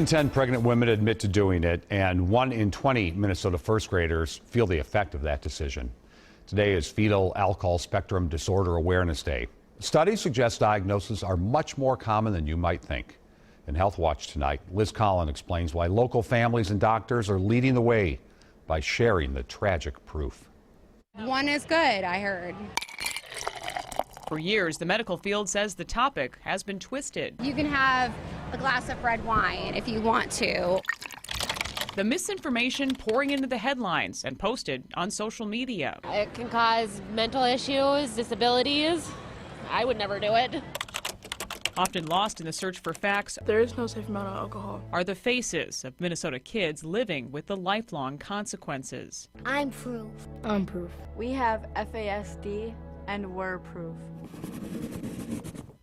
in 10 pregnant women admit to doing it, and 1 in 20 Minnesota first graders feel the effect of that decision. Today is Fetal Alcohol Spectrum Disorder Awareness Day. Studies suggest diagnoses are much more common than you might think. In Health Watch tonight, Liz Collin explains why local families and doctors are leading the way by sharing the tragic proof. One is good, I heard. For years, the medical field says the topic has been twisted. You can have a glass of red wine if you want to. The misinformation pouring into the headlines and posted on social media. It can cause mental issues, disabilities. I would never do it. Often lost in the search for facts, there is no safe amount of alcohol, are the faces of Minnesota kids living with the lifelong consequences. I'm proof. I'm proof. We have FASD and we're proof.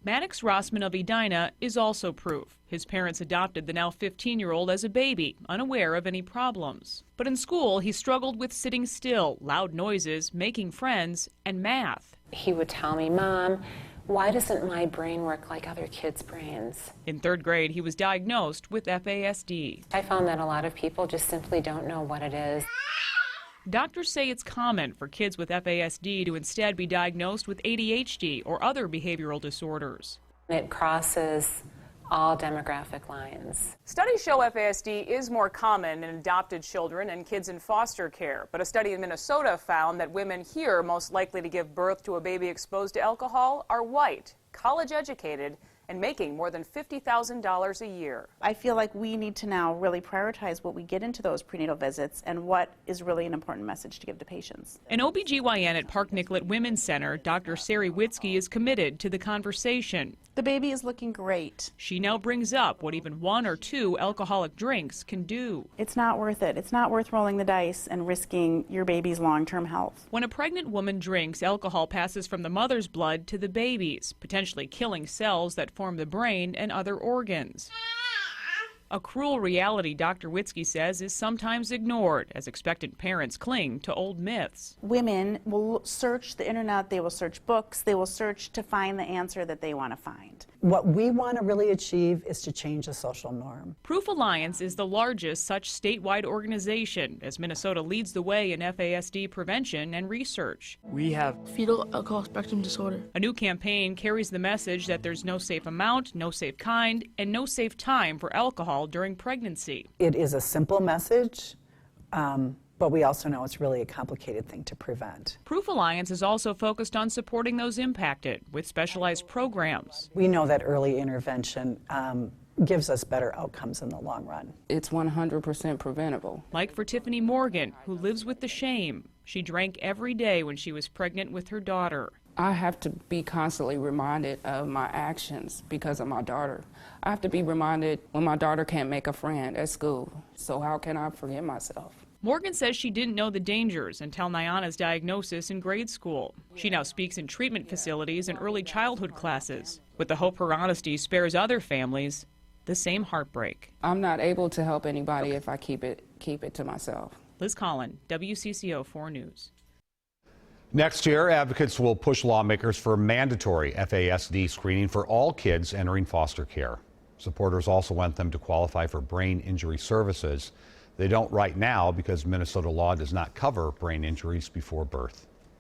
Maddox Rossman of Edina is also proof. His parents adopted the now 15-year-old as a baby, unaware of any problems. But in school, he struggled with sitting still, loud noises, making friends, and math. He would tell me, "Mom, why doesn't my brain work like other kids' brains?" In 3rd grade, he was diagnosed with FASD. I found that a lot of people just simply don't know what it is. Doctors say it's common for kids with FASD to instead be diagnosed with ADHD or other behavioral disorders. It crosses all demographic lines. Studies show FASD is more common in adopted children and kids in foster care, but a study in Minnesota found that women here most likely to give birth to a baby exposed to alcohol are white, college educated, and making more than $50,000 a year. I feel like we need to now really prioritize what we get into those prenatal visits and what is really an important message to give to patients. An OBGYN at Park Nicollet Women's Center, Dr. Sari Witzke, is committed to the conversation. The baby is looking great. She now brings up what even 1 or 2 alcoholic drinks can do. It's not worth it. It's not worth rolling the dice and risking your baby's long-term health. When a pregnant woman drinks, alcohol passes from the mother's blood to the baby's, potentially killing cells that form the brain and other organs. A cruel reality, Dr. Witzke says, is sometimes ignored as expectant parents cling to old myths. Women will search the internet, they will search books, they will search to find the answer that they want to find. What we want to really achieve is to change the social norm. Proof Alliance is the largest such statewide organization, as Minnesota leads the way in FASD prevention and research. We have fetal alcohol spectrum disorder. A new campaign carries the message that there's no safe amount, no safe kind, and no safe time for alcohol during pregnancy. It is a simple message, but we also know it's really a complicated thing to prevent. Proof Alliance is also focused on supporting those impacted with specialized programs. We know that early intervention gives us better outcomes in the long run. It's 100% preventable. Like for Tiffany Morgan, who lives with the shame. She drank every day when she was pregnant with her daughter. I have to be constantly reminded of my actions because of my daughter. I have to be reminded when my daughter can't make a friend at school. So how can I forgive myself? Morgan says she didn't know the dangers until Nyana's diagnosis in grade school. She now speaks in treatment facilities and early childhood classes, with the hope her honesty spares other families the same heartbreak. I'm not able to help anybody if I keep it to myself. Liz Collin, WCCO 4 News. Next year, advocates will push lawmakers for mandatory FASD screening for all kids entering foster care. Supporters also want them to qualify for brain injury services. They don't right now because Minnesota law does not cover brain injuries before birth.